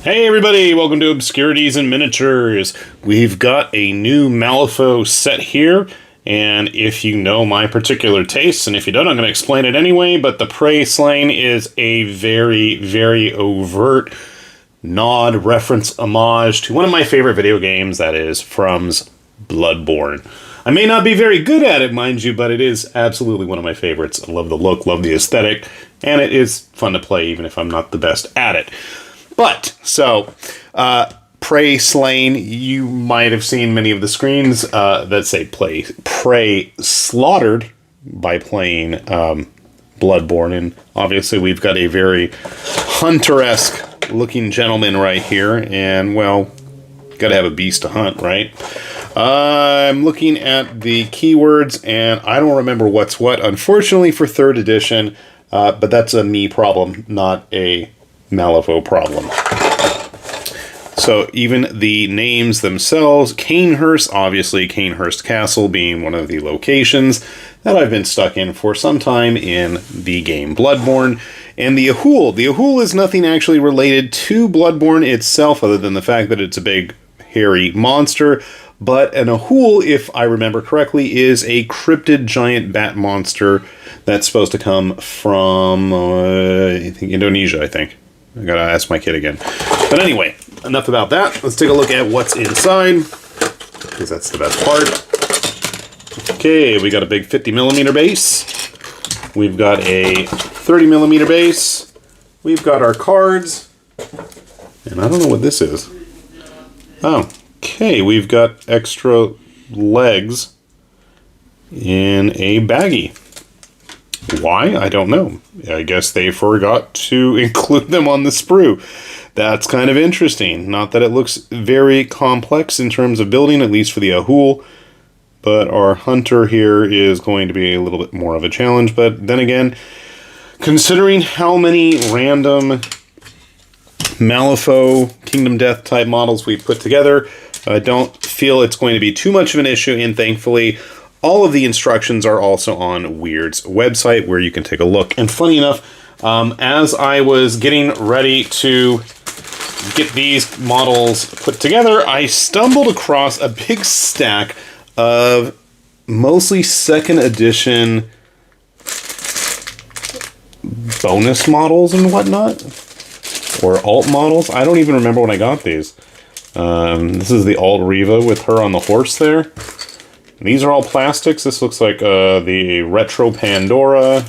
Hey everybody, welcome to Obscurities and Miniatures. We've got a new Malifaux set here, and if you know my particular tastes, and if you don't, I'm going to explain it anyway, but the prey slain is a very, very overt nod, reference, homage to one of my favorite video games, that is From's Bloodborne. I may not be very good at it, mind you, but it is absolutely one of my favorites. I love the look, love the aesthetic, and it is fun to play even if I'm not the best at it. But, so, prey slain, you might have seen many of the screens that say prey slaughtered by playing Bloodborne, and obviously we've got a very hunter-esque looking gentleman right here, and, well, gotta have a beast to hunt, right? I'm looking at the keywords, and I don't remember what's what, unfortunately for 3rd edition, but that's a me problem, not a Malifaux problem. So even the names themselves, Canehurst, obviously Canehurst Castle being one of the locations that I've been stuck in for some time in the game Bloodborne. And the Ahul. The Ahul is nothing actually related to Bloodborne itself other than the fact that it's a big hairy monster. But an Ahul, if I remember correctly, is a cryptid giant bat monster that's supposed to come from I think Indonesia, I think. I gotta ask my kid again. But anyway, enough about that. Let's take a look at what's inside, because that's the best part. Okay, we got a big 50mm base. We've got a 30mm base. We've got our cards. And I don't know what this is. Oh, okay, we've got extra legs in a baggie. Why? I don't know. I guess they forgot to include them on the sprue. That's kind of interesting. Not that it looks very complex in terms of building, at least for the Ahul, but our hunter here is going to be a little bit more of a challenge. But then again, considering how many random Malifaux Kingdom Death type models we've put together, I don't feel it's going to be too much of an issue, and thankfully all of the instructions are also on Weird's website where you can take a look. And funny enough, as I was getting ready to get these models put together, I stumbled across a big stack of mostly 2nd edition bonus models and whatnot. Or alt models. I don't even remember when I got these. This is the alt Riva with her on the horse there. These are all plastics. This looks like the Retro Pandora,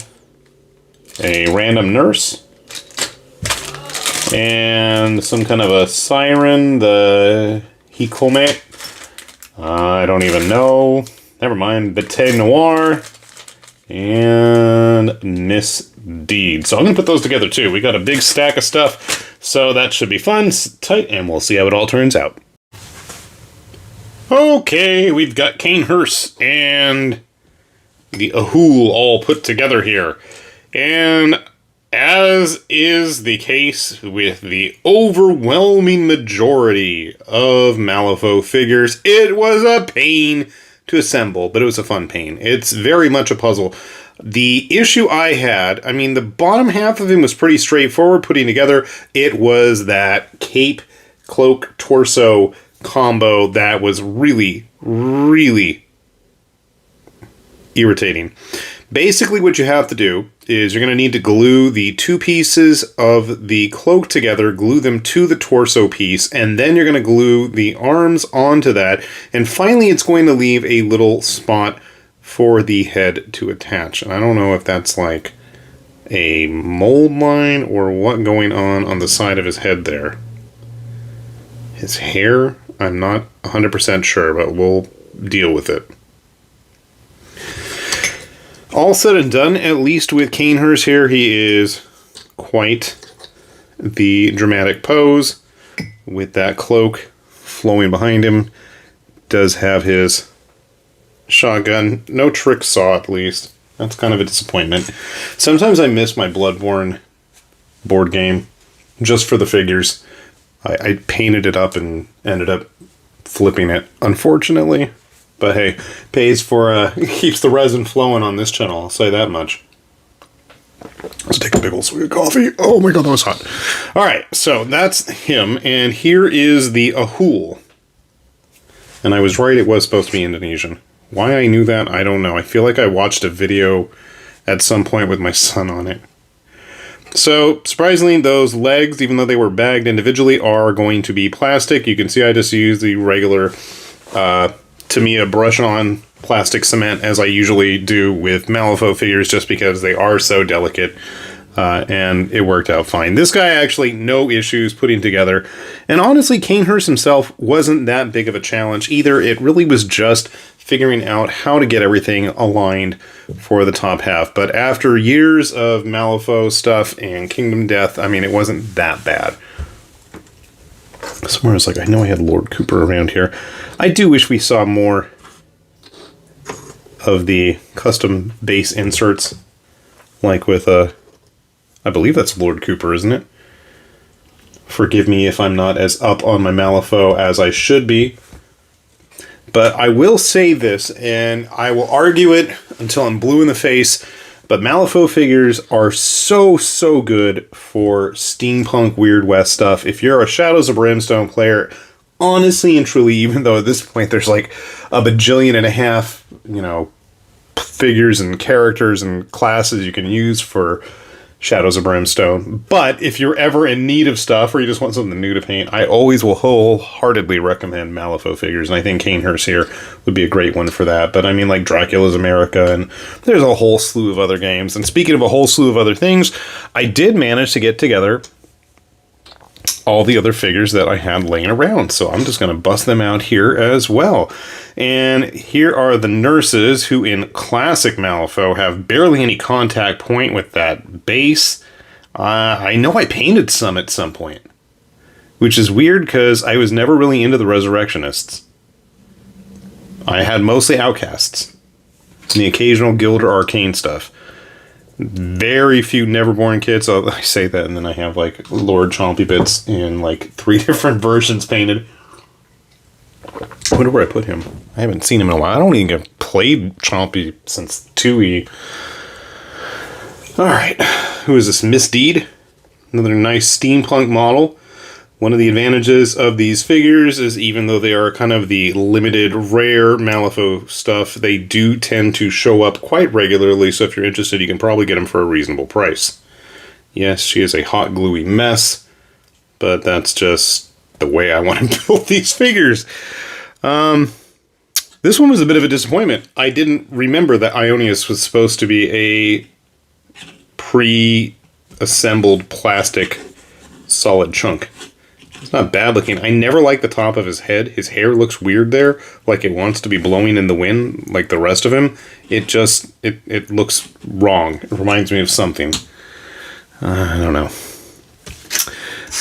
a random nurse, and some kind of a siren, the Hikome. I don't even know. Never mind. Bete Noir and Miss Deed. So I'm going to put those together too. We got a big stack of stuff, so that should be fun, tight, and we'll see how it all turns out. Okay, we've got Canehurst and the Ahul all put together here. And as is the case with the overwhelming majority of Malifaux figures, it was a pain to assemble, but it was a fun pain. It's very much a puzzle. The issue I had, I mean, the bottom half of him was pretty straightforward putting together. It was that cape, cloak, torso combo that was really, really irritating. Basically, what you have to do is you're going to need to glue the 2 pieces of the cloak together, glue them to the torso piece, and then you're going to glue the arms onto that, and finally it's going to leave a little spot for the head to attach. And I don't know if that's like a mold line or what going on the side of his head there. His hair, I'm not 100% sure, but we'll deal with it. All said and done, at least with Canehurst here, he is quite the dramatic pose with that cloak flowing behind him. Does have his shotgun. No trick saw, at least. That's kind of a disappointment. Sometimes I miss my Bloodborne board game just for the figures. I painted it up and ended up flipping it, unfortunately. But hey, pays for, keeps the resin flowing on this channel, I'll say that much. Let's take a big old swig of coffee. Oh my god, that was hot. Alright, so that's him, and here is the Ahul. And I was right, it was supposed to be Indonesian. Why I knew that, I don't know. I feel like I watched a video at some point with my son on it. So, surprisingly, those legs, even though they were bagged individually, are going to be plastic. You can see I just used the regular Tamiya brush-on plastic cement, as I usually do with Malifaux figures, just because they are so delicate, and it worked out fine. This guy, actually, no issues putting together. And honestly, Kanehurst himself wasn't that big of a challenge either. It really was just figuring out how to get everything aligned for the top half. But after years of Malifaux stuff and Kingdom Death, I mean, it wasn't that bad. Somewhere I was like, I know I had Lord Cooper around here. I do wish we saw more of the custom base inserts, like with, I believe that's Lord Cooper, isn't it? Forgive me if I'm not as up on my Malifaux as I should be. But I will say this, and I will argue it until I'm blue in the face, but Malifaux figures are so, so good for steampunk Weird West stuff. If you're a Shadows of Brimstone player, honestly and truly, even though at this point there's like a bajillion and a half, you know, figures and characters and classes you can use for Shadows of Brimstone. But if you're ever in need of stuff or you just want something new to paint, I always will wholeheartedly recommend Malifaux figures, and I think Kanehurst here would be a great one for that. But I mean, like Dracula's America, and there's a whole slew of other games. And speaking of a whole slew of other things, I did manage to get together all the other figures that I had laying around, so I'm just going to bust them out here as well. And here are the nurses, who in classic Malifaux have barely any contact point with that base. I know I painted some at some point, which is weird because I was never really into the Resurrectionists. I had mostly Outcasts and the occasional Guild or Arcane stuff. Very few Neverborn kits. I say that, and then I have like Lord Chompy Bits in like 3 different versions painted. I wonder where I put him. I haven't seen him in a while. I don't even have played Chompy since 2E. Alright, who is this? Misdeed? Another nice steampunk model. One of the advantages of these figures is, even though they are kind of the limited, rare Malifaux stuff, they do tend to show up quite regularly, so if you're interested, you can probably get them for a reasonable price. Yes, she is a hot, gluey mess, but that's just the way I want to build these figures. This one was a bit of a disappointment. I didn't remember that Ionius was supposed to be a pre-assembled plastic solid chunk. It's not bad looking. I never like the top of his head. His hair looks weird there, like it wants to be blowing in the wind, like the rest of him. It just, it looks wrong. It reminds me of something. I don't know.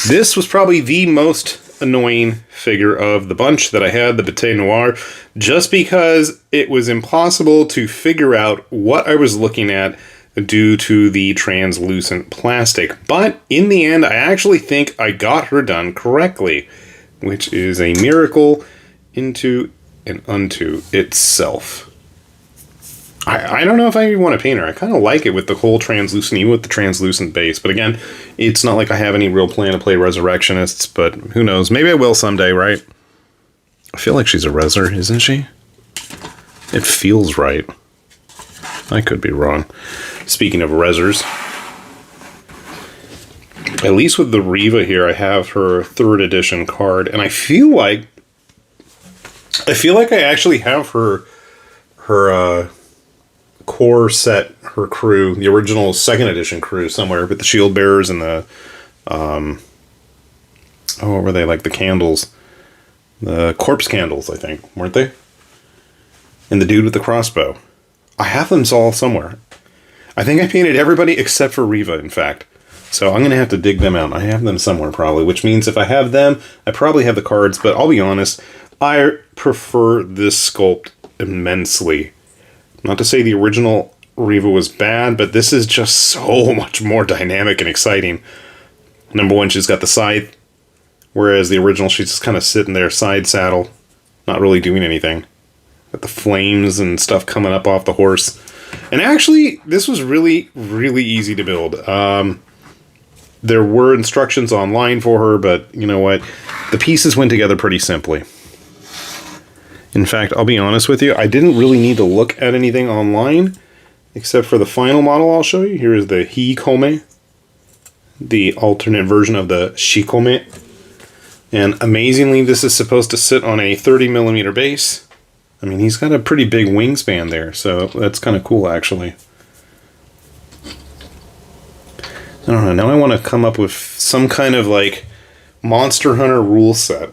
This was probably the most annoying figure of the bunch that I had, the Bete Noir, just because it was impossible to figure out what I was looking at due to the translucent plastic. But in the end, I actually think I got her done correctly, which is a miracle into and unto itself. I don't know if I even want to paint her. I kind of like it with the whole translucent, even with the translucent base. But again, it's not like I have any real plan to play Resurrectionists, but who knows? Maybe I will someday, right? I feel like she's a Reser, isn't she? It feels right. I could be wrong. Speaking of Resers, at least with the Riva here, I have her 3rd edition card, and I feel like I actually have her core set, her crew, the original 2nd edition crew somewhere, with the shield bearers and the what were they, like the candles, the corpse candles, I think, weren't they? And the dude with the crossbow. I have them all somewhere. I think I painted everybody except for Riva, in fact. So I'm going to have to dig them out. I have them somewhere probably, which means if I have them, I probably have the cards, but I'll be honest, I prefer this sculpt immensely. Not to say the original Riva was bad, but this is just so much more dynamic and exciting. Number one, she's got the scythe, whereas the original, she's just kind of sitting there, side saddle, not really doing anything. Got the flames and stuff coming up off the horse. And actually, this was really, really easy to build. There were instructions online for her, but you know what? The pieces went together pretty simply. In fact, I'll be honest with you, I didn't really need to look at anything online, except for the final model I'll show you. Here is the Hikome, the alternate version of the Shikome. And amazingly, this is supposed to sit on a 30mm base. I mean, he's got a pretty big wingspan there, so that's kind of cool, actually. I don't know, now I want to come up with some kind of, like, Monster Hunter rule set.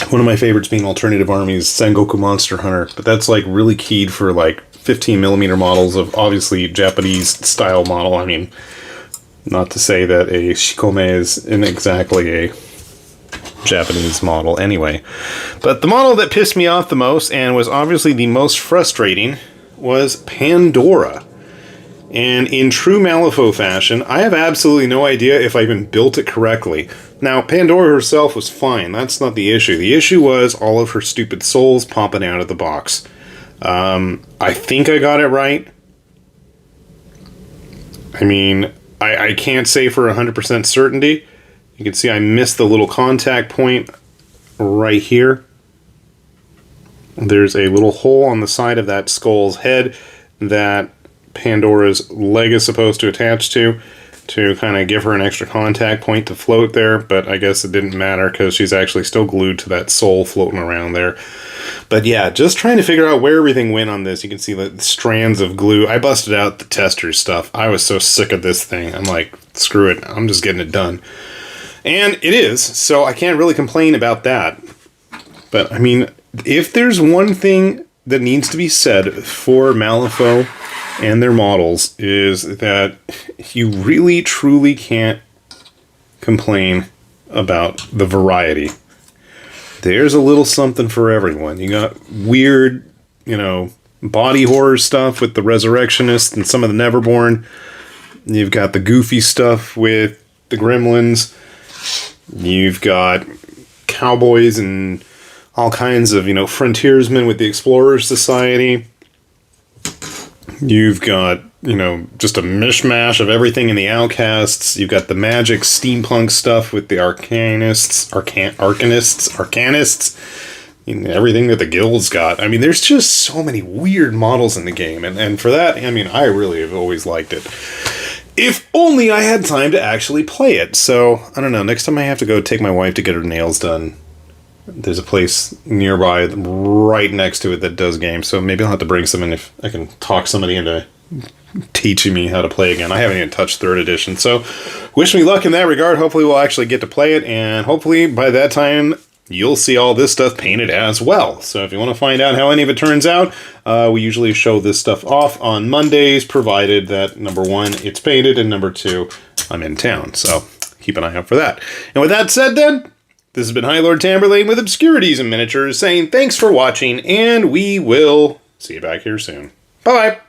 One of my favorites being Alternative Armies, Sengoku Monster Hunter, but that's, like, really keyed for, like, 15mm models of, obviously, Japanese-style model. I mean, not to say that a Shikome isn't exactly a Japanese model anyway. But the model that pissed me off the most, and was obviously the most frustrating, was Pandora. And in true Malifaux fashion, I have absolutely no idea if I even built it correctly. Now, Pandora herself was fine. That's not the issue. The issue was all of her stupid souls popping out of the box. I think I got it right. I mean, I can't say for 100% certainty. You can see I missed the little contact point right here. There's a little hole on the side of that skull's head that Pandora's leg is supposed to attach to kind of give her an extra contact point to float there, but I guess it didn't matter because she's actually still glued to that soul floating around there. But yeah, just trying to figure out where everything went on this. You can see the strands of glue. I busted out the tester stuff. I was so sick of this thing. I'm like, screw it, I'm just getting it done. And it is, so I can't really complain about that. But, I mean, if there's one thing that needs to be said for Malifaux and their models, is that you really, truly can't complain about the variety. There's a little something for everyone. You got weird, you know, body horror stuff with the Resurrectionists and some of the Neverborn. You've got the goofy stuff with the Gremlins. You've got cowboys and all kinds of, you know, frontiersmen with the Explorers Society. You've got, you know, just a mishmash of everything in the Outcasts. You've got the magic steampunk stuff with the Arcanists, and everything that the guild's got. I mean, there's just so many weird models in the game, and for that, I mean, I really have always liked it. If only I had time to actually play it. So, I don't know, next time I have to go take my wife to get her nails done, there's a place nearby right next to it that does games, so maybe I'll have to bring some in if I can talk somebody into teaching me how to play again. I haven't even touched 3rd edition, so wish me luck in that regard. Hopefully we'll actually get to play it, and hopefully by that time you'll see all this stuff painted as well. So if you want to find out how any of it turns out, we usually show this stuff off on Mondays, provided that, number 1, it's painted, and number 2, I'm in town. So keep an eye out for that. And with that said then, this has been High Lord Tamberlane with Obscurities in Miniatures saying thanks for watching, and we will see you back here soon. Bye-bye!